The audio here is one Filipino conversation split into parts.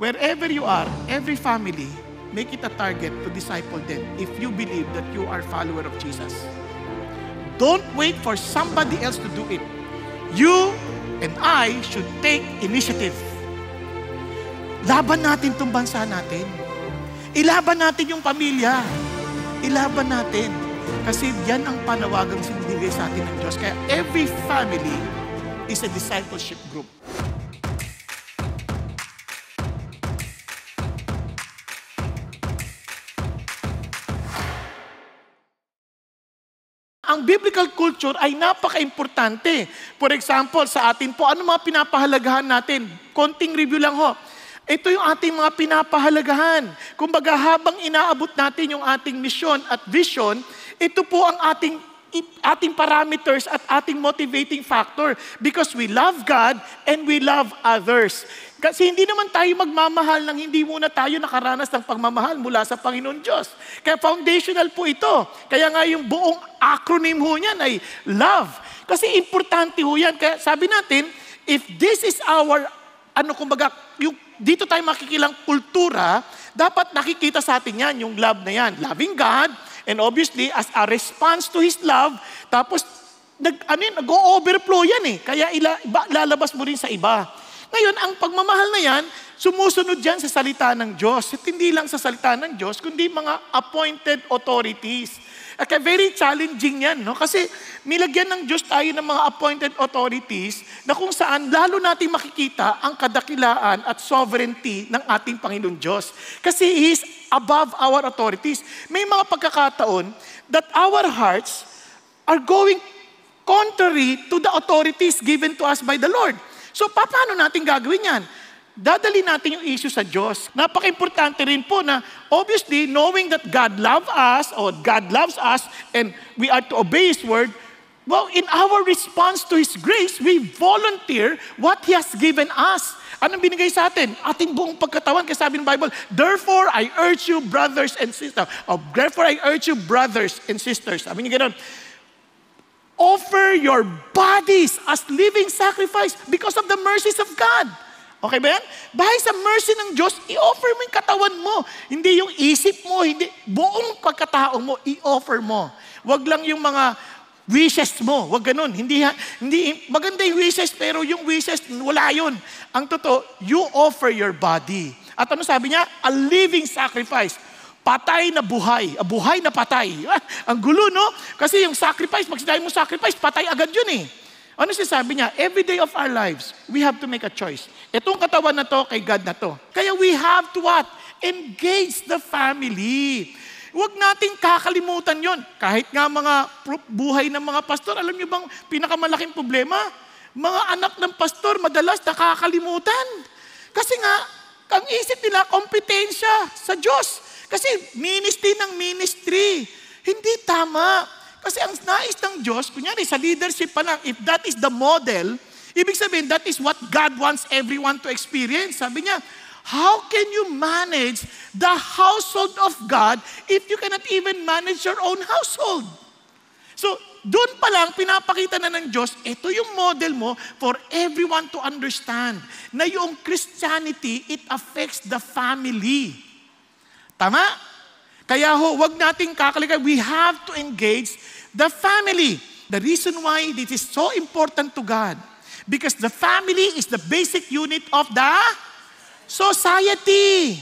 Wherever you are, every family, make it a target to disciple them if you believe that you are a follower of Jesus. Don't wait for somebody else to do it. You and I should take initiative. Laban natin itong bansa natin. Ilaban natin yung pamilya. Ilaban natin. Kasi yan ang panawagang sinibigay sa atin ng Diyos. Kaya every family is a discipleship group. Ang biblical culture ay napaka-importante. For example, sa atin po, ano mga pinapahalagahan natin? Konting review lang ho. Ito yung ating mga pinapahalagahan. Kumbaga, habang inaabot natin yung ating mission at vision, ito po ang ating parameters at ating motivating factor. Because we love God and we love others. Kasi hindi naman tayo magmamahal nang hindi muna tayo nakaranas ng pagmamahal mula sa Panginoon Diyos. Kaya foundational po ito. Kaya nga yung buong acronym ho niyan ay love. Kasi importante ho yan. Kaya sabi natin, if this is our, dito tayo makikilang kultura, dapat nakikita sa atin yan, yung love na yan. Loving God, and obviously, as a response to His love, tapos, nag-overflow yan eh. Kaya lalabas mo rin sa iba. Ngayon, ang pagmamahal na yan, sumusunod yan sa salita ng Diyos. At hindi lang sa salita ng Diyos, kundi mga appointed authorities. At kaya very challenging yan, no? Kasi nilagyan ng Diyos tayo ng mga appointed authorities na kung saan lalo natin makikita ang kadakilaan at sovereignty ng ating Panginoon Diyos. Kasi He is above our authorities. May mga pagkakataon that our hearts are going contrary to the authorities given to us by the Lord. So, paano natin gagawin yan? Dadali natin yung issue sa Diyos. Napaka-importante rin po na, obviously, knowing that God loves us, and we are to obey His word, well, in our response to His grace, we volunteer what He has given us. Anong binigay sa atin? Ating buong pagkatawan. Kasi sabi ng Bible, therefore, I urge you, brothers and sisters. Sabi niya gano'n, offer your bodies as living sacrifice because of the mercies of God. Okay ba yan? Dahil sa mercy ng Diyos, i-offer mo yung katawan mo. Hindi yung isip mo, hindi buong pagkatao mo, i-offer mo. Wag lang yung mga wishes mo. Wag ganun. Hindi, maganda yung wishes, pero yung wishes, wala yun. Ang totoo, you offer your body. At ano sabi niya? A living sacrifice. Patay na buhay. Buhay na patay. Ang gulo, no? Kasi yung sacrifice, pag sinabi mo sacrifice, patay agad yun eh. Ano sinasabi niya? Every day of our lives, we have to make a choice. Itong katawan na to, kay God na to. Kaya we have to what? Engage the family. Huwag nating kakalimutan yon. Kahit nga mga buhay ng mga pastor, alam niyo bang pinakamalaking problema? Mga anak ng pastor, madalas nakakalimutan. Kasi nga, ang isip nila, kompetensya sa Diyos. Kasi ministry ng ministry. Hindi tama. Kasi ang nais ng Diyos, kunyari sa leadership pa lang, if that is the model, ibig sabihin, that is what God wants everyone to experience. Sabi niya, how can you manage the household of God if you cannot even manage your own household? So, doon pa lang, pinapakita na ng Diyos, ito yung model mo for everyone to understand na yung Christianity, it affects the family. Tama? Kaya wag nating kakalimutan. We have to engage the family. The reason why this is so important to God, because the family is the basic unit of the society.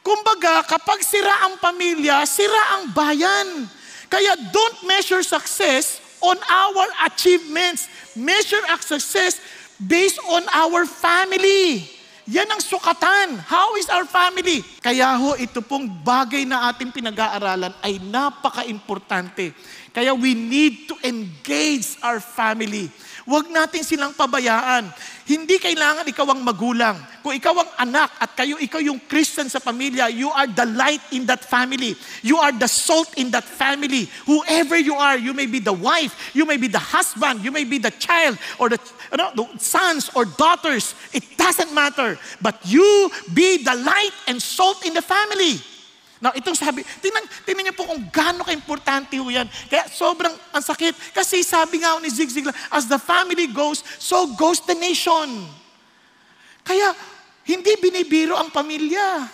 Kumbaga, kapag sira ang pamilya, sira ang bayan. Kaya don't measure success on our achievements. Measure our success based on our family. Yan ang sukatan. How is our family? Kaya ito pong bagay na ating pinag-aaralan ay napaka-importante. Kaya we need to engage our family. Huwag natin silang pabayaan. Hindi kailangan ikaw ang magulang. Kung ikaw ang anak at ikaw yung Christian sa pamilya, you are the light in that family. You are the salt in that family. Whoever you are, you may be the wife, you may be the husband, you may be the child, or the sons or daughters. It doesn't matter. But you be the light and salt in the family. Now, itong sabi, tingnan niyo po kung gaano ka-importante ho yan. Kaya sobrang ang sakit. Kasi sabi nga ni Zig Ziglar, as the family goes, so goes the nation. Kaya, Hindi binibiro ang pamilya.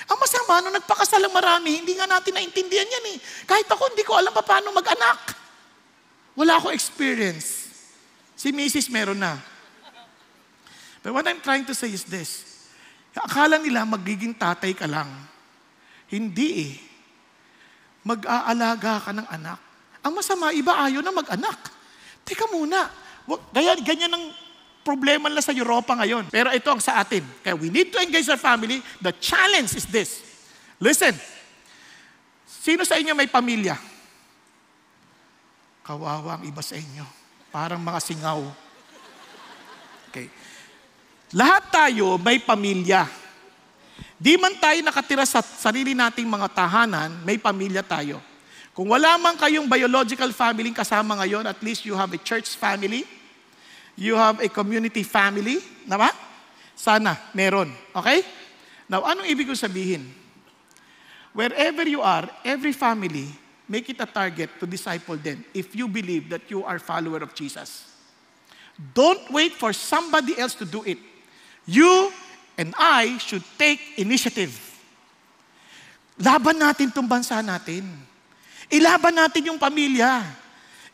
Ang masama, nung nagpakasal ang marami, hindi nga natin naintindihan yan eh. Kahit ako, hindi ko alam pa paano mag-anak. Wala akong experience. Si Mrs. meron na. But what I'm trying to say is this. Akala nila magiging tatay ka lang. Hindi eh. Mag-aalaga ka ng anak. Ang masama, iba ayaw na mag-anak. Teka muna. Ganyan ang problema nila sa Europa ngayon. Pero ito ang sa atin. Kaya we need to engage our family. The challenge is this. Listen. Sino sa inyo may pamilya? Kawawa ang iba sa inyo. Parang mga singaw. Okay. Lahat tayo may pamilya. Di man tayo nakatira sa sarili nating mga tahanan, may pamilya tayo. Kung wala man kayong biological family kasama ngayon, at least you have a church family. You have a community family. Diba? Sana, meron. Okay? Now, anong ibig ko sabihin? Wherever you are, every family, make it a target to disciple them if you believe that you are follower of Jesus. Don't wait for somebody else to do it. You and I should take initiative. Laban natin itong bansa natin. Ilaban natin yung pamilya.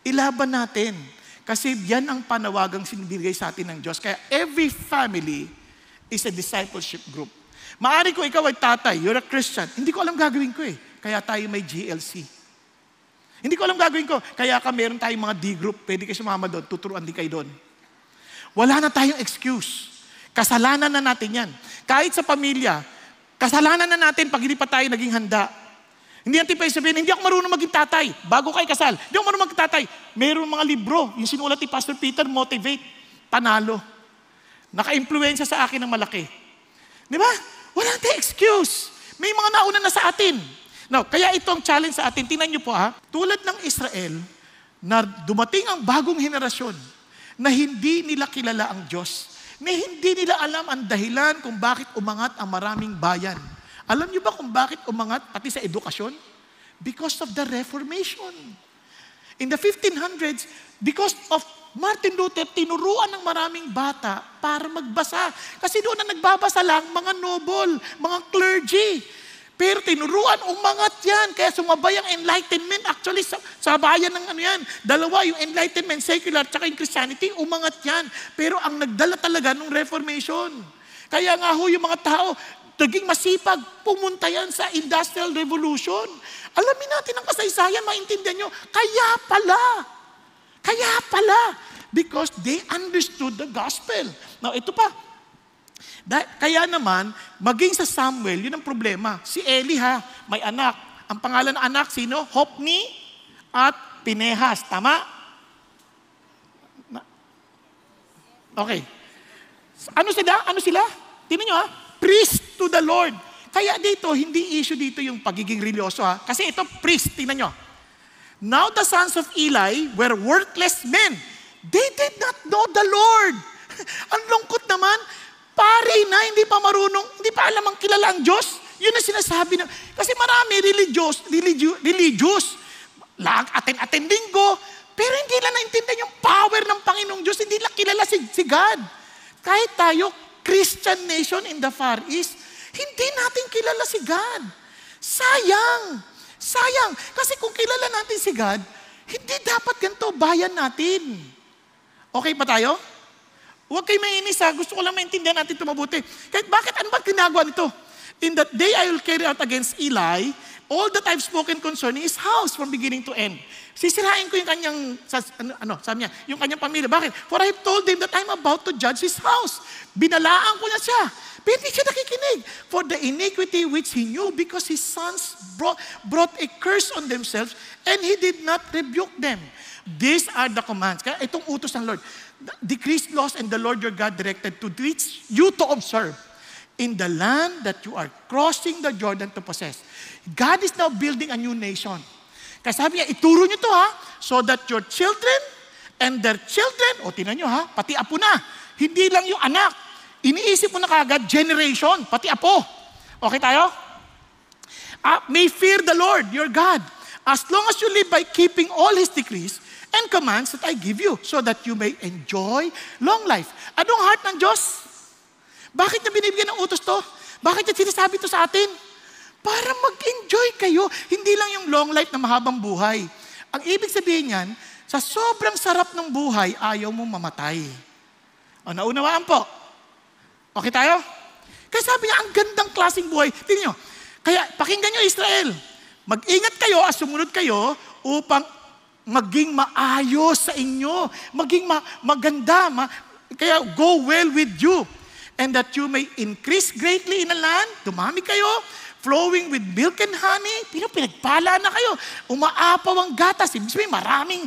Ilaban natin. Kasi yan ang panawagang sinibigay sa atin ng Diyos. Kaya every family is a discipleship group. Maari ko ikaw ay tatay, you're a Christian. Hindi ko alam gagawin ko eh. Kaya tayo may GLC. Hindi ko alam gagawin ko. Kaya meron tayong mga D group. Pwede kayo sumama doon. Tuturuan din kayo doon. Wala na tayong excuse. Kasalanan na natin yan. Kahit sa pamilya, kasalanan na natin pag hindi pa tayo naging handa. Hindi natin pa sabihin, hindi ako marunong maging tatay. Bago kayo kasal, hindi ako marunong maging tatay. Mayroong mga libro, yung sinulat ni Pastor Peter, Motivate, panalo. Naka-impluensya sa akin ng malaki. Di ba? Wala tayong excuse. May mga nauna na sa atin. Now, kaya itong challenge sa atin, tingnan niyo po tulad ng Israel, na dumating ang bagong henerasyon, na hindi nila kilala ang Diyos, na hindi nila alam ang dahilan kung bakit umangat ang maraming bayan. Alam niyo ba kung bakit umangat pati sa edukasyon? Because of the Reformation. In the 1500s, because of Martin Luther, tinuruan ng maraming bata para magbasa. Kasi doon na nagbabasa lang mga noble, mga clergy. Pero tinuruan, umangat yan. Kaya sumabay ang Enlightenment. Actually, sa bayan ng dalawa, yung Enlightenment, secular, tsaka yung Christianity, umangat yan. Pero ang nagdala talaga ng Reformation. Kaya nga yung mga tao, naging masipag, pumunta yan sa Industrial Revolution. Alamin natin ang kasaysayan, maintindihan nyo, kaya pala, because they understood the gospel. Now, ito pa, kaya naman, maging sa Samuel, yun ang problema. Si Eli may anak. Ang pangalan ng anak, sino? Hopni at Pinehas. Tama? Okay. Ano sila? Tingnan nyo priest to the Lord. Kaya dito, hindi issue dito yung pagiging religyoso Kasi ito, priest. Tingnan nyo. Now the sons of Eli were worthless men. They did not know the Lord. Ang lungkot naman, pare na, hindi pa marunong, hindi pa alam ang kilala ang Diyos. Yun ang sinasabi na, kasi marami religious. Attend linggo, pero hindi lang naintindihan yung power ng Panginoong Diyos. Hindi lang kilala si God. Kahit tayo, Christian nation in the Far East, hindi natin kilala si God. Sayang. Kasi kung kilala natin si God, hindi dapat ganito bayan natin. Okay pa tayo? Huwag kayo mainis Gusto ko lang maintindihan natin ito mabuti. Kahit bakit, ano ba ginagawa nito? In that day I will carry out against Eli all that I've spoken concerning his house from beginning to end. Sisirain ko yung kanyang, sabi niya, yung kanyang pamilya. Bakit? For I have told him that I'm about to judge his house. Binalaan ko na siya. Pero hindi siya nakikinig. For the iniquity which he knew, because his sons brought a curse on themselves, and he did not rebuke them. These are the commands. Kaya itong utos ng Lord. Decrease laws and the Lord your God directed to teach you to observe in the land that you are crossing the Jordan to possess. God is now building a new nation. Kaya sabi niya, ituro niyo to so that your children and their children, tingnan niyo pati apo na. Hindi lang yung anak. Iniisip mo na kagad, generation, pati apo. Okay tayo? May fear the Lord, your God, as long as you live by keeping all His decrees and commands that I give you, so that you may enjoy long life. Anong heart ng Diyos? Bakit niya binibigyan ng utos to? Bakit niya sinasabi to sa atin? Para mag-enjoy kayo. Hindi lang yung long life na mahabang buhay. Ang ibig sabihin niyan, sa sobrang sarap ng buhay, ayaw mong mamatay. O, naunawaan po. Okay tayo? Kaya sabi niya, ang gandang klaseng buhay. Tingnan nyo. Kaya, pakinggan nyo Israel. Mag-ingat kayo at sumunod kayo upang maging maayos sa inyo. Maging maganda. Kaya, go well with you. And that you may increase greatly in the land. Dumami kayo. Flowing with milk and honey. Pinagpala na kayo. Umaapaw ang gatas. Ibig sabihin, maraming,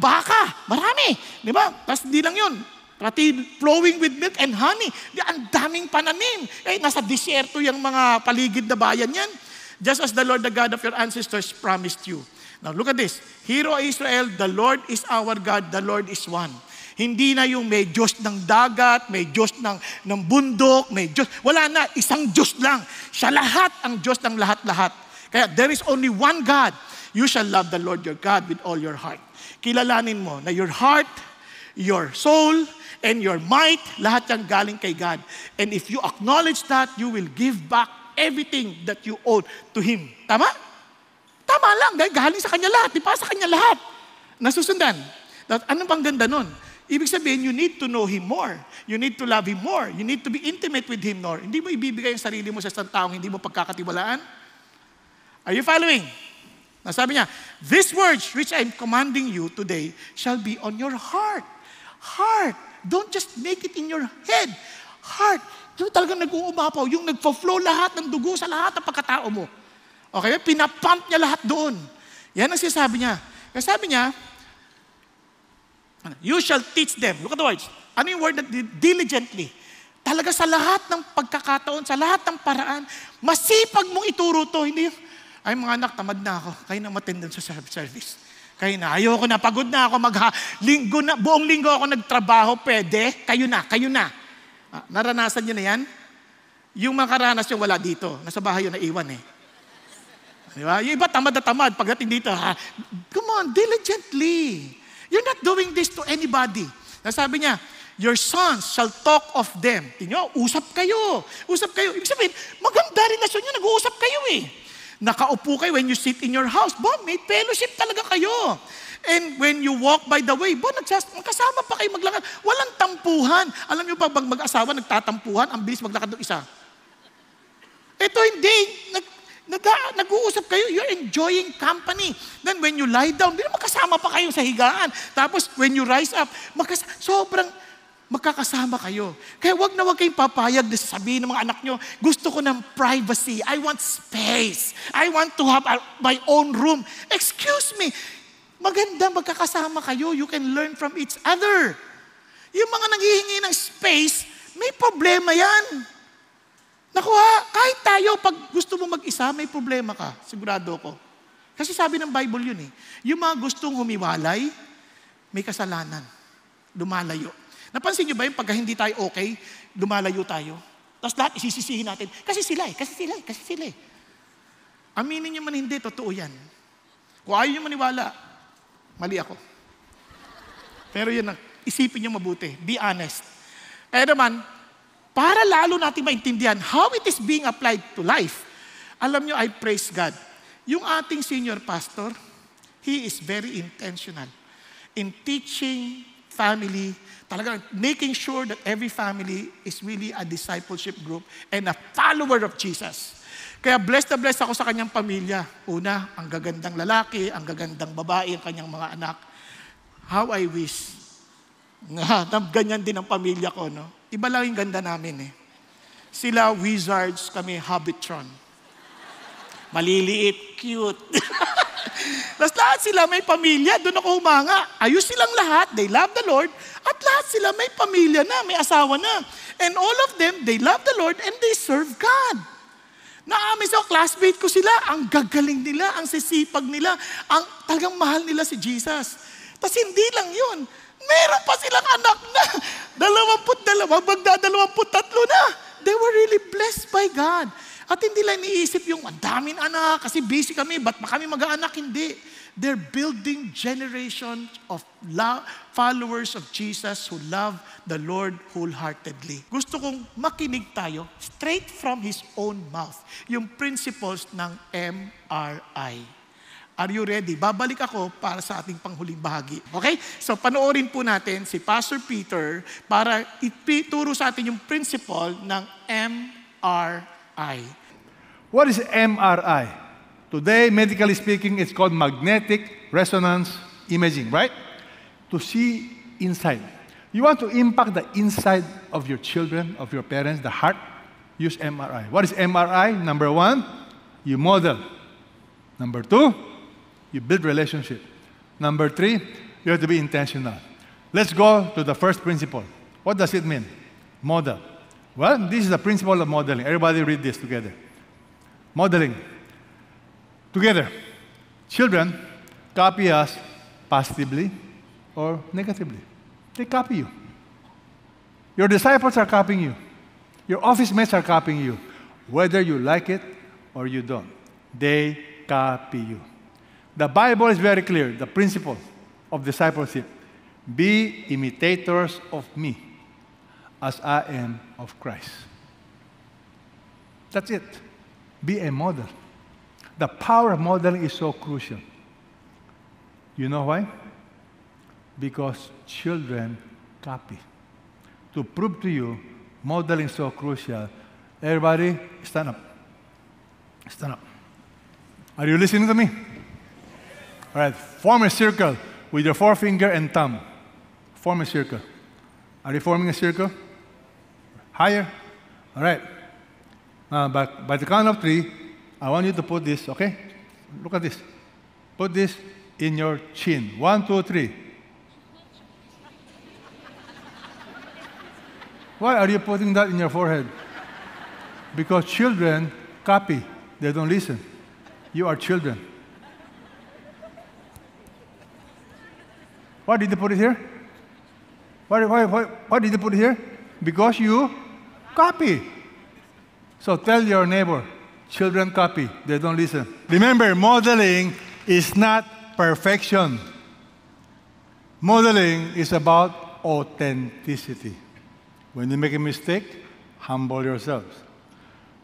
baka. Marami. Di ba? Tapos hindi lang yun. Pati flowing with milk and honey. Ang daming pananim. Nasa disyerto yung mga paligid na bayan yan. Just as the Lord, the God of your ancestors, promised you. Now look at this. Hear, O Israel, the Lord is our God, the Lord is one. Hindi na yung may Diyos ng dagat, may Diyos ng bundok, may Diyos. Wala na, isang Diyos lang. Siya lahat ang Diyos ng lahat-lahat. Kaya there is only one God. You shall love the Lord your God with all your heart. Kilalanin mo na your heart, your soul, and your might, lahat yan galing kay God. And if you acknowledge that, you will give back everything that you owe to Him. Tama? Tama lang, dahil galing sa Kanya lahat. Di pa sa Kanya lahat. Nasusundan. Anong pang ganda nun? Ibig sabihin, you need to know Him more. You need to love Him more. You need to be intimate with Him more. Hindi mo ibibigay ang sarili mo sa isang taong hindi mo pagkakatiwalaan. Are you following? Nasabi niya, these words which I'm commanding you today shall be on your heart. Heart. Don't just make it in your head. Heart. Yung talagang nag-uumapaw, yung nagpo-flow lahat ng dugo sa lahat ng pagkatao mo. Okay? Pinapump niya lahat doon. Yan ang sinasabi niya. Kaya sabi niya, you shall teach them. Look at the words. Ano yung word na diligently? Talaga sa lahat ng pagkakataon, sa lahat ng paraan, masipag mong ituro to. Hindi yung, ay mga anak, tamad na ako. Kayo na matendon sa service. Kayo na, ayoko na, pagod na ako, buong linggo ako nagtrabaho, pwede, kayo na. Naranasan nyo na yan? Yung mga karanas yung wala dito, nasa bahay yun naiwan eh. Di ba? Yung iba tamad na tamad, pagdating dito, come on, diligently. You're not doing this to anybody. Sabi niya, your sons shall talk of them. Tingnan, usap kayo. Ibig sabihin, maganda relasyon nyo, nag-uusap kayo eh. Nakaupo kayo when you sit in your house. May fellowship talaga kayo. And when you walk by the way, magkasama pa kayo maglakad. Walang tampuhan. Alam niyo pa, pag mag-asawa, nagtatampuhan, ang bilis maglakad ng isa. Ito hindi. Nag-uusap kayo, you're enjoying company. Then when you lie down, magkasama pa kayo sa higaan. Tapos when you rise up, sobrang magkakasama kayo. Kaya wag na wag kayong papayag na sasabihin ng mga anak nyo, gusto ko ng privacy, I want space, I want to have my own room. Excuse me, maganda magkakasama kayo, you can learn from each other. Yung mga nanghihingi ng space, may problema yan. Nakuha, kahit tayo, pag gusto mo mag-isa, may problema ka. Sigurado ko. Kasi sabi ng Bible yun eh. Yung mga gustong humiwalay, may kasalanan. Lumalayo. Napansin nyo ba yung pagka hindi tayo okay, lumalayo tayo? Tapos lahat isisisihin natin. Kasi sila eh. Aminin nyo man hindi, totoo yan. Kung ayaw nyo maniwala, mali ako. Pero yun, isipin nyo mabuti. Be honest. Kaya naman, para lalo natin maintindihan how it is being applied to life. Alam nyo, I praise God. Yung ating senior pastor, he is very intentional in teaching family, talagang making sure that every family is really a discipleship group and a follower of Jesus. Kaya blessed na blessed ako sa kanyang pamilya. Una, ang gagandang lalaki, ang gagandang babae, ang kanyang mga anak. How I wish na ganyan din ang pamilya ko, no? Iba lang yung ganda namin eh. Sila wizards, kami hobbitron. Maliliit, cute. Tapos lahat sila may pamilya, doon ako humanga. Ayos silang lahat, they love the Lord, at lahat sila may pamilya na, may asawa na. And all of them, they love the Lord and they serve God. Naamis ako, classmate ko sila, ang gagaling nila, ang sisipag nila, ang talagang mahal nila si Jesus. Tapos hindi lang yun, meron pa silang anak na 22, magda-23 na. They were really blessed by God. At hindi lang iniisip yung, ang daming anak, kasi busy kami, ba't pa kami mag-aanak? Hindi. They're building generation of followers of Jesus who love the Lord wholeheartedly. Gusto kong makinig tayo straight from His own mouth, yung principles ng MRI. Are you ready? Babalik ako para sa ating panghuling bahagi. Okay? So panoorin po natin si Pastor Peter para ituro sa atin yung principle ng MRI. What is MRI? Today, medically speaking, it's called magnetic resonance imaging, right? To see inside. You want to impact the inside of your children, of your parents, the heart, use MRI. What is MRI? Number one, you model. Number two, you build relationship. Number three, you have to be intentional. Let's go to the first principle. What does it mean? Model. Well, this is the principle of modeling. Everybody read this together. Modeling. Together. Children copy us positively or negatively. They copy you. Your disciples are copying you. Your office mates are copying you. Whether you like it or you don't, they copy you. The Bible is very clear, the principle of discipleship. Be imitators of me as I am of Christ. That's it. Be a model. The power of modeling is so crucial. You know why? Because children copy. To prove to you, modeling is so crucial. Everybody, stand up. Stand up. Are you listening to me? All right, form a circle with your forefinger and thumb. Form a circle. Are you forming a circle? Higher? All right. But by the count of 3, I want you to put this, okay? Look at this. Put this in your chin. 1, 2, 3. Why are you putting that in your forehead? Because children copy. They don't listen. You are children. Why did you put it here? Why did you put it here? Because you copy. So tell your neighbor, children copy, they don't listen. Remember, modeling is not perfection. Modeling is about authenticity. When you make a mistake, humble yourselves.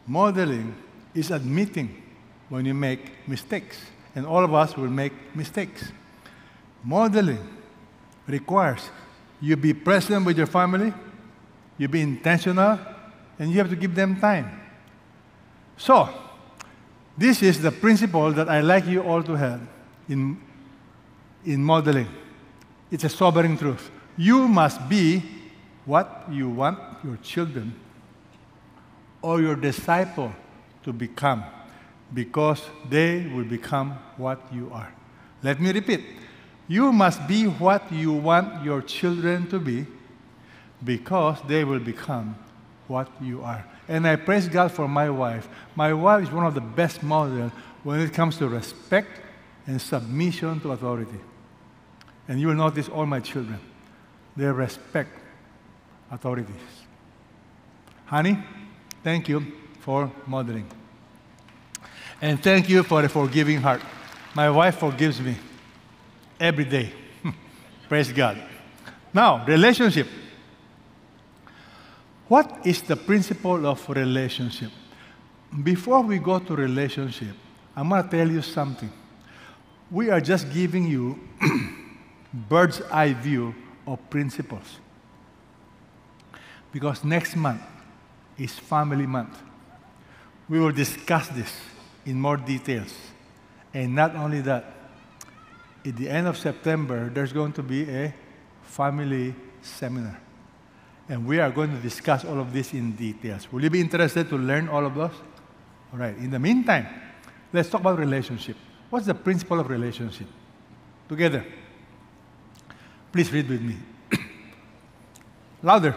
Modeling is admitting when you make mistakes. And all of us will make mistakes. Modeling requires you be present with your family, you be intentional, and you have to give them time. So, this is the principle that I'd like you all to have in modeling. It's a sobering truth. You must be what you want your children or your disciple to become, because they will become what you are. Let me repeat. You must be what you want your children to be, because they will become what you are. And I praise God for my wife. My wife is one of the best models when it comes to respect and submission to authority. And you will notice all my children, they respect authorities. Honey, thank you for modeling. And thank you for a forgiving heart. My wife forgives me every day. Praise God. Now, relationship. What is the principle of relationship? Before we go to relationship, I'm going to tell you something. We are just giving you bird's eye view of principles. Because next month is Family Month. We will discuss this in more details. And not only that, at the end of September, there's going to be a family seminar. And we are going to discuss all of this in details. Will you be interested to learn all of those? All right. In the meantime, let's talk about relationship. What's the principle of relationship? Together. Please read with me. Louder.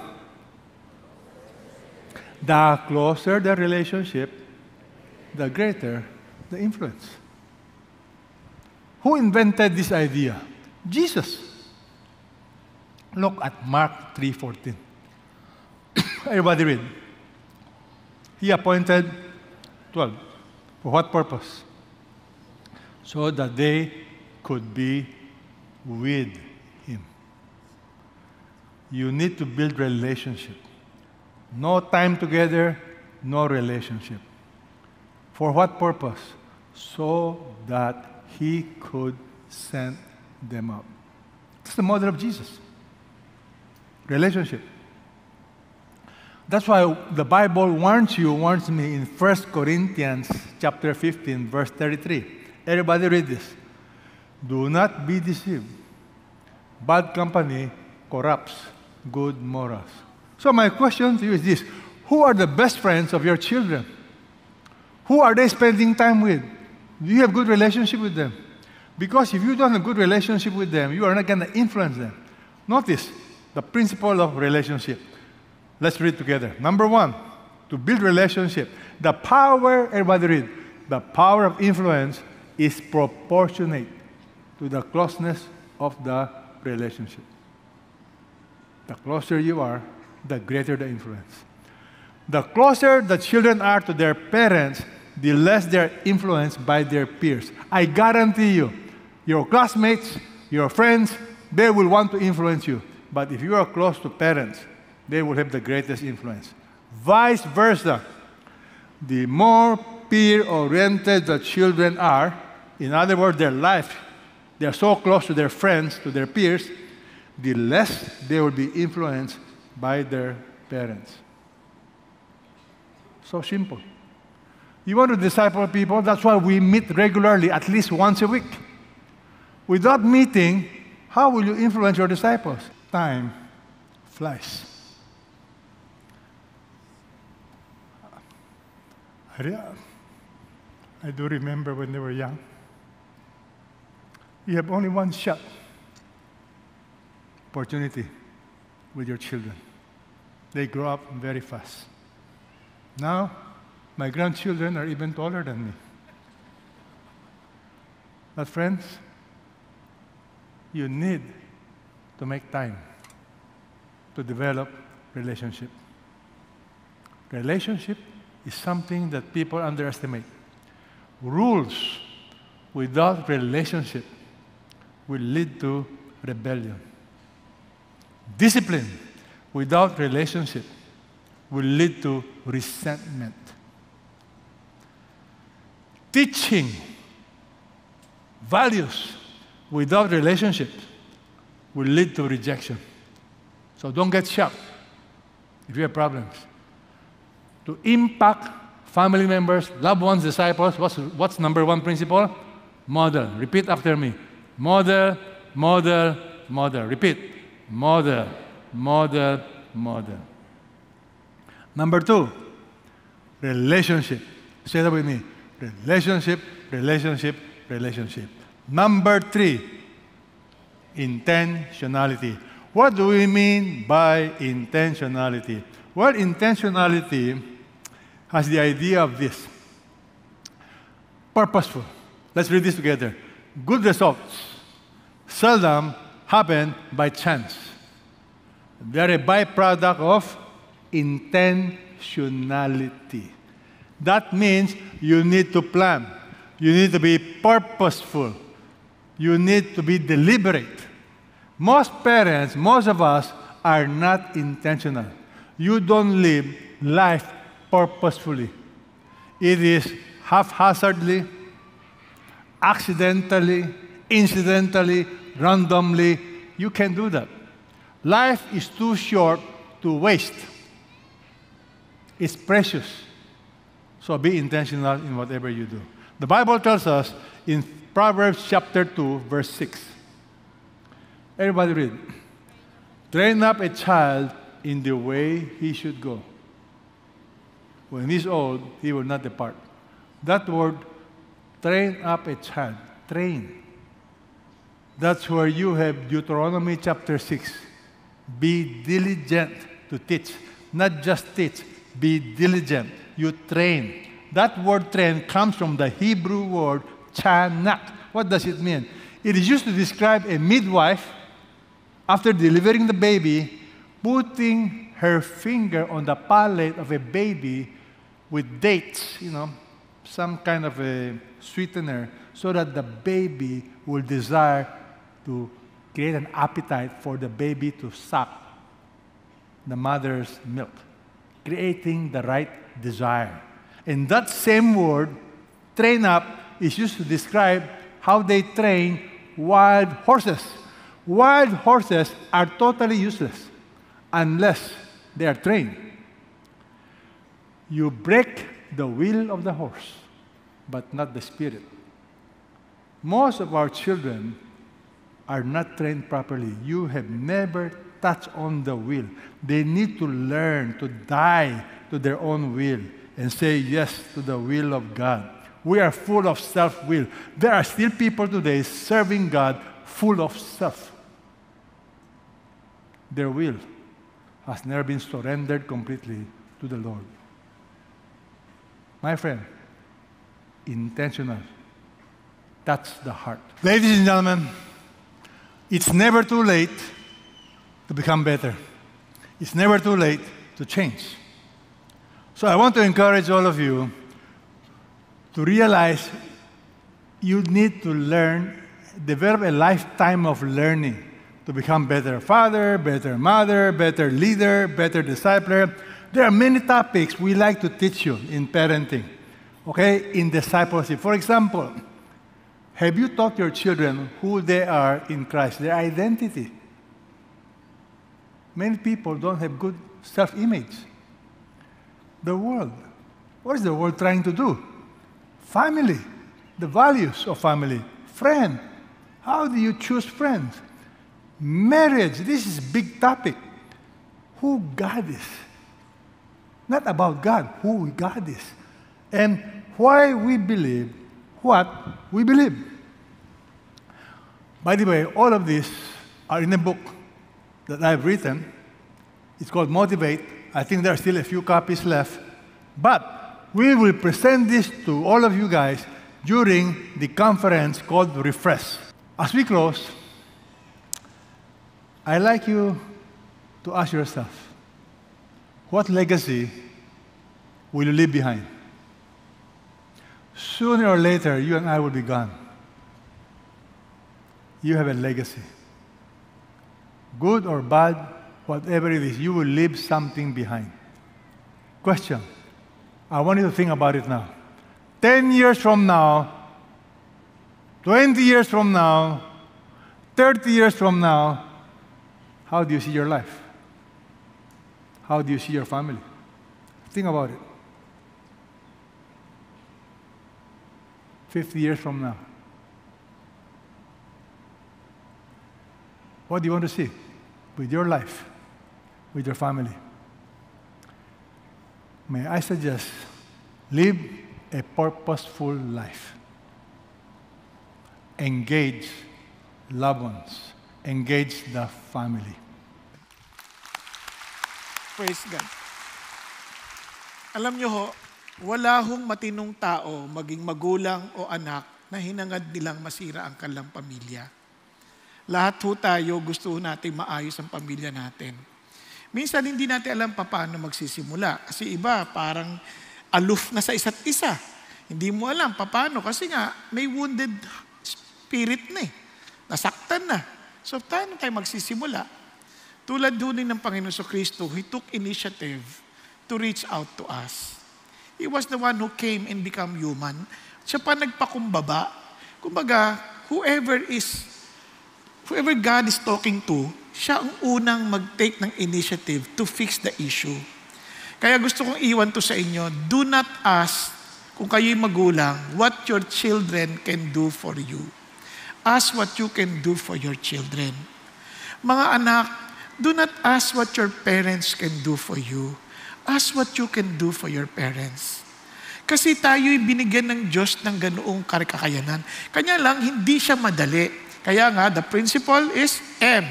The closer the relationship, the greater the influence. Who invented this idea? Jesus. Look at Mark 3:14. Everybody read. He appointed 12. For what purpose? So that they could be with Him. You need to build relationship. No time together, no relationship. For what purpose? So that He could send them out. That's the model of Jesus. Relationship. That's why the Bible warns me in 1 Corinthians chapter 15, verse 33. Everybody read this. Do not be deceived. Bad company corrupts good morals. So my question to you is this. Who are the best friends of your children? Who are they spending time with? Do you have good relationship with them? Because if you don't have a good relationship with them, you are not going to influence them. Notice the principle of relationship. Let's read together. Number one, to build relationship. The power, everybody read, the power of influence is proportionate to the closeness of the relationship. The closer you are, the greater the influence. The closer the children are to their parents, the less they are influenced by their peers. I guarantee you, your classmates, your friends, they will want to influence you. But if you are close to parents, they will have the greatest influence. Vice versa. The more peer-oriented the children are, in other words, their life, they are so close to their friends, to their peers, the less they will be influenced by their parents. So simple. You want to disciple people? That's why we meet regularly, at least once a week. Without meeting, how will you influence your disciples? Time flies. I do remember when they were young. You have only one shot, opportunity with your children. They grow up very fast. Now, my grandchildren are even taller than me. But friends, you need to make time to develop relationship. Relationship is something that people underestimate. Rules without relationship will lead to rebellion. Discipline without relationship will lead to resentment. Teaching values without relationship will lead to rejection. So don't get shocked if you have problems. To impact family members, loved ones, disciples, what's number one principle? Model. Repeat after me. Model, model, model. Repeat. Model, model, model. Number two, relationship. Say that with me. Relationship, relationship, relationship. Number three, intentionality. What do we mean by intentionality? Well, intentionality has the idea of this. Purposeful. Let's read this together. Good results seldom happen by chance. They're a byproduct of intentionality. That means you need to plan. You need to be purposeful. You need to be deliberate. Most parents, most of us, are not intentional. You don't live life purposefully. It is haphazardly, accidentally, incidentally, randomly. You can't do that. Life is too short to waste. It's precious. So be intentional in whatever you do. The Bible tells us in Proverbs chapter 2, verse 6. Everybody read. Train up a child in the way he should go. When he's old, he will not depart. That word, train up a child. Train. That's where you have Deuteronomy chapter 6. Be diligent to teach. Not just teach. Be diligent. You train. That word train comes from the Hebrew word chanak. What does it mean? It is used to describe a midwife, after delivering the baby, putting her finger on the palate of a baby with dates, some kind of a sweetener so that the baby will desire to create an appetite for the baby to suck the mother's milk, creating the right desire. And that same word, train up, is used to describe how they train wild horses. Wild horses are totally useless unless they are trained. You break the will of the horse, but not the spirit. Most of our children are not trained properly. You have never touched on the will. They need to learn to die to their own will and say yes to the will of God. We are full of self-will. There are still people today serving God full of self. Their will has never been surrendered completely to the Lord. My friend, intentional. That's the heart. Ladies and gentlemen, it's never too late to become better. It's never too late to change. So I want to encourage all of you to realize you need to learn, develop a lifetime of learning to become better father, better mother, better leader, better discipler. There are many topics we like to teach you in parenting, okay, in discipleship. For example, have you taught your children who they are in Christ, their identity? Many people don't have good self-image. The world, what is the world trying to do? Family, the values of family. Friend, how do you choose friends? Marriage, this is a big topic. Who God is. Not about God, who God is. And why we believe what we believe. By the way, all of these are in a book that I've written. It's called Motivate. I think there are still a few copies left. But we will present this to all of you guys during the conference called Refresh. As we close, I'd like you to ask yourself, what legacy will you leave behind? Sooner or later, you and I will be gone. You have a legacy. Good or bad, whatever it is, you will leave something behind. Question. I want you to think about it now. 10 years from now, 20 years from now, 30 years from now, how do you see your life? How do you see your family? Think about it. 50 years from now. What do you want to see with your life, with your family? May I suggest, live a purposeful life. Engage loved ones. Engage the family. Praise God. Alam nyo ho, wala hong matinong tao, maging magulang o anak, na hinangad nilang masira ang kanilang pamilya. Lahat ho tayo, gusto natin maayos ang pamilya natin. Minsan hindi natin alam paano magsisimula. Kasi iba, parang aloof na sa isa't isa. Hindi mo alam paano kasi nga may wounded spirit na eh. Nasaktan na. So paano tayo magsisimula? Tulad din ng Panginoon Kristo, He took initiative to reach out to us. He was the one who came and become human. Siya pa nagpakumbaba. Kumbaga, whoever God is talking to, siya ang unang mag-take ng initiative to fix the issue. Kaya gusto kong iwan to sa inyo, do not ask kung kayo'y magulang what your children can do for you. Ask what you can do for your children. Mga anak, do not ask what your parents can do for you. Ask what you can do for your parents. Kasi tayo'y binigyan ng Diyos ng ganoong kakayanan. Kanya lang, hindi siya madali. Kaya nga, the principle is M.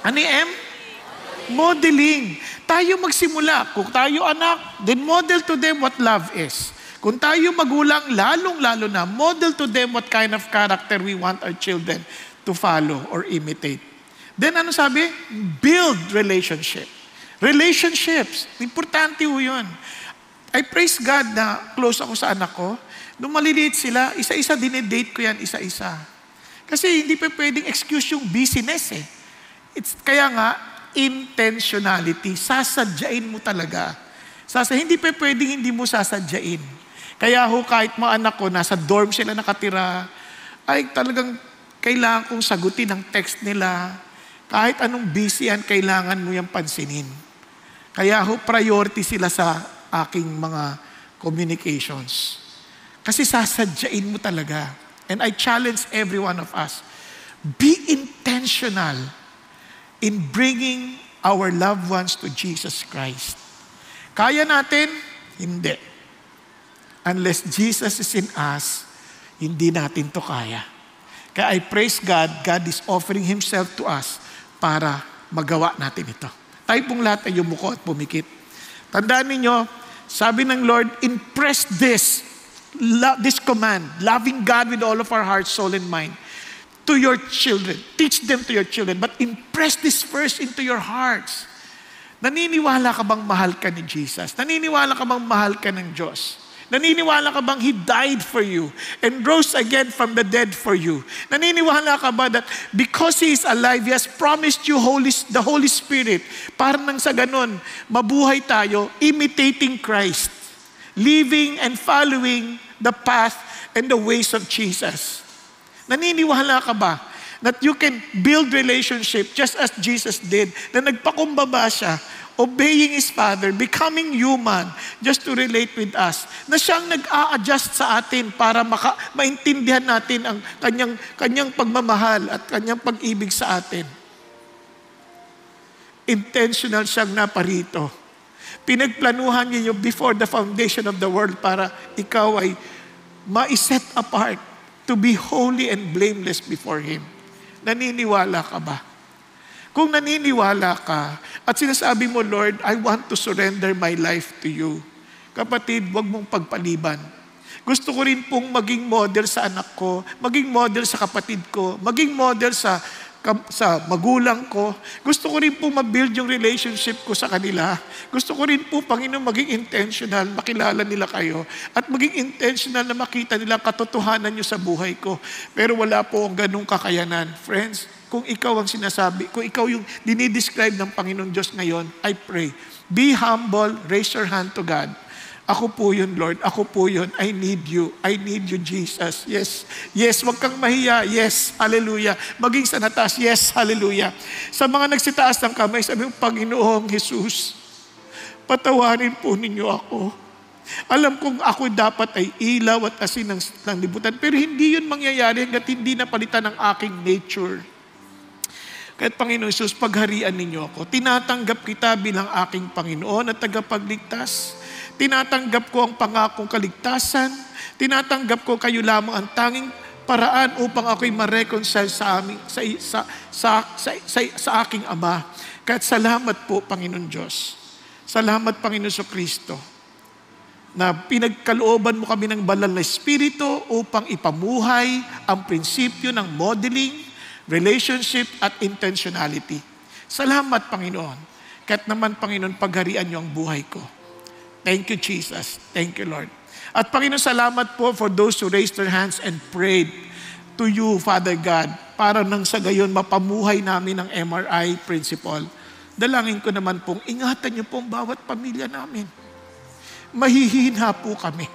Ano yung M? Modeling. Tayo magsimula. Kung tayo anak, then model to them what love is. Kung tayo magulang, lalong-lalo na, model to them what kind of character we want our children to follow or imitate. Then ano sabi? Build relationship. Relationships. Importante ho yun. I praise God na close ako sa anak ko. Nung maliliit sila, isa-isa dinedate ko yan, isa-isa. Kasi hindi pa pwedeng excuse yung busyness eh. Kaya nga, intentionality. Sasadyain mo talaga. Hindi pa pwedeng hindi mo sasadyain. Kaya kahit mga anak ko, nasa dorm sila nakatira, ay talagang kailangan kong sagutin ang text nila. Kahit anong busy yan, kailangan mo yung pansinin. Kaya priority sila sa aking mga communications. Kasi sasadyain mo talaga. And I challenge every one of us, be intentional in bringing our loved ones to Jesus Christ. Kaya natin? Hindi. Unless Jesus is in us, hindi natin to kaya. Kaya I praise God, God is offering Himself to us para magawa natin ito. Tayo pong lahat ay yumuko at pumikit. Tandaan ninyo, sabi ng Lord, impress this command, loving God with all of our heart, soul, and mind, to your children. Teach them to your children, but impress this first into your hearts. Naniniwala ka bang mahal ka ni Jesus? Naniniwala ka bang mahal ka ng Diyos? Naniniwala ka bang He died for you and rose again from the dead for you? Naniniwala ka ba that because He is alive, He has promised you the Holy Spirit para nang sa ganon, mabuhay tayo imitating Christ, living and following the path and the ways of Jesus. Naniniwala ka ba that you can build relationship just as Jesus did, na nagpakumbaba siya, obeying His Father, becoming human just to relate with us, na siyang nag-a-adjust sa atin para maintindihan natin ang kanyang pagmamahal at kanyang pag-ibig sa atin. Intentional siyang naparito. Pinagplanuhan niyo before the foundation of the world para ikaw ay ma-set apart to be holy and blameless before Him. Naniniwala ka ba? Kung naniniwala ka at sinasabi mo, Lord, I want to surrender my life to you. Kapatid, huwag mong pagpaliban. Gusto ko rin pong maging model sa anak ko, maging model sa kapatid ko, maging model sa magulang ko. Gusto ko rin po ma-build yung relationship ko sa kanila. Gusto ko rin po, Panginoon, maging intentional, makilala nila kayo. At maging intentional na makita nila katotohanan nyo sa buhay ko. Pero wala po ang ganung kakayanan. Friends, kung ikaw ang sinasabi, kung ikaw yung dinidescribe ng Panginoon Diyos ngayon, I pray, be humble, raise your hand to God. Ako po yun, Lord. Ako po yun. I need you. I need you, Jesus. Yes. Yes, wag kang mahiya. Yes. Hallelujah. Maging sa natas. Yes. Hallelujah. Sa mga nagsitaas ng kamay, sabi mo, Panginoong Jesus, patawarin po ninyo ako. Alam kong ako dapat ay ilaw at asin ng libutan, pero hindi yun mangyayari hanggat hindi napalitan ng aking nature. Kahit Panginoon Jesus, pagharian ninyo ako. Tinatanggap kita bilang aking Panginoon at tagapagligtas. Tinatanggap ko ang pangakong kaligtasan. Tinatanggap ko kayo lamang ang tanging paraan upang ako'y ma-reconcile sa aking Ama. Kahit salamat po, Panginoon Diyos. Salamat, Panginoon Kristo, na pinagkalooban mo kami ng banal na Espiritu upang ipamuhay ang prinsipyo ng modeling, relationship at intentionality. Salamat, Panginoon. Kahit naman, Panginoon, pagharian niyo ang buhay ko. Thank you, Jesus. Thank you, Lord. At Panginoon, salamat po for those who raised their hands and prayed to you, Father God, para nang sa gayon mapamuhay namin ang MRI principle. Dalangin ko naman pong, ingatan niyo pong bawat pamilya namin. Mahihina po kami.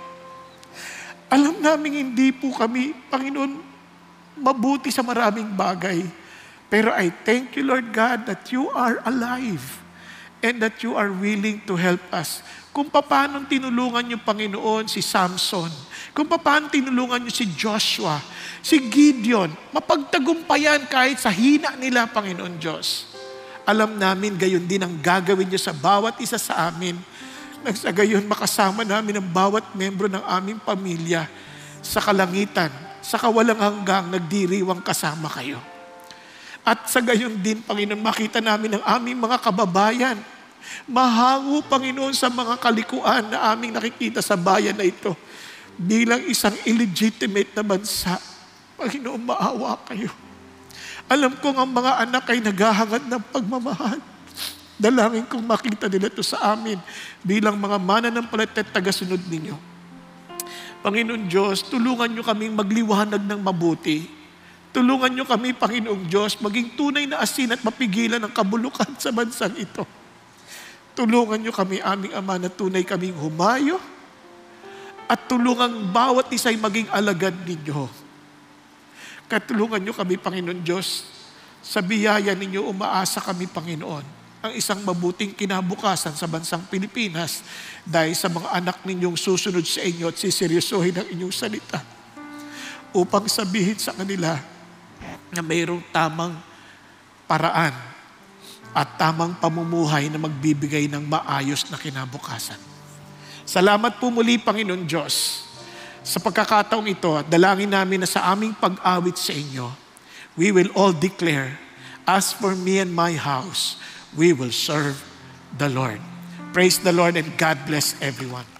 Alam namin hindi po kami, Panginoon, mabuti sa maraming bagay. Pero I thank you, Lord God, that you are alive and that you are willing to help us. Kung paano tinulungan niyo, Panginoon, si Samson, kung paano tinulungan niyo si Joshua, si Gideon, mapagtagumpayan kahit sa hina nila, Panginoon Diyos. Alam namin, gayon din ang gagawin niyo sa bawat isa sa amin. Nang sa gayon, makasama namin ang bawat membro ng aming pamilya sa kalangitan, sa kawalang hanggang nagdiriwang kasama kayo. At sa gayon din, Panginoon, makita namin ang aming mga kababayan. Mahango, Panginoon, sa mga kalikuan na aming nakikita sa bayan na ito. Bilang isang illegitimate na bansa, Panginoon, maawa kayo. Alam kong ang mga anak ay naghahangad ng pagmamahal. Dalangin kong makita nila ito sa amin bilang mga mananampalataya at tagasunod ninyo. Panginoon Diyos, tulungan niyo kaming magliwanag ng mabuti. Tulungan niyo kami, Panginoong Diyos, maging tunay na asin at mapigilan ang kabulukan sa bansang ito. Tulungan niyo kami, aming Ama, na tunay kaming humayo at tulungan bawat isa'y maging alagad ninyo. Katulungan niyo kami, Panginoon Diyos, sa biyaya ninyo umaasa kami, Panginoon, ang isang mabuting kinabukasan sa bansang Pilipinas dahil sa mga anak ninyong susunod sa inyo at siseryosohin ang inyong salita upang sabihin sa kanila na mayroong tamang paraan at tamang pamumuhay na magbibigay ng maayos na kinabukasan. Salamat po muli, Panginoon Diyos, sa pagkakataong ito at dalangin namin na sa aming pag-awit sa inyo, we will all declare, as for me and my house, we will serve the Lord. Praise the Lord and God bless everyone.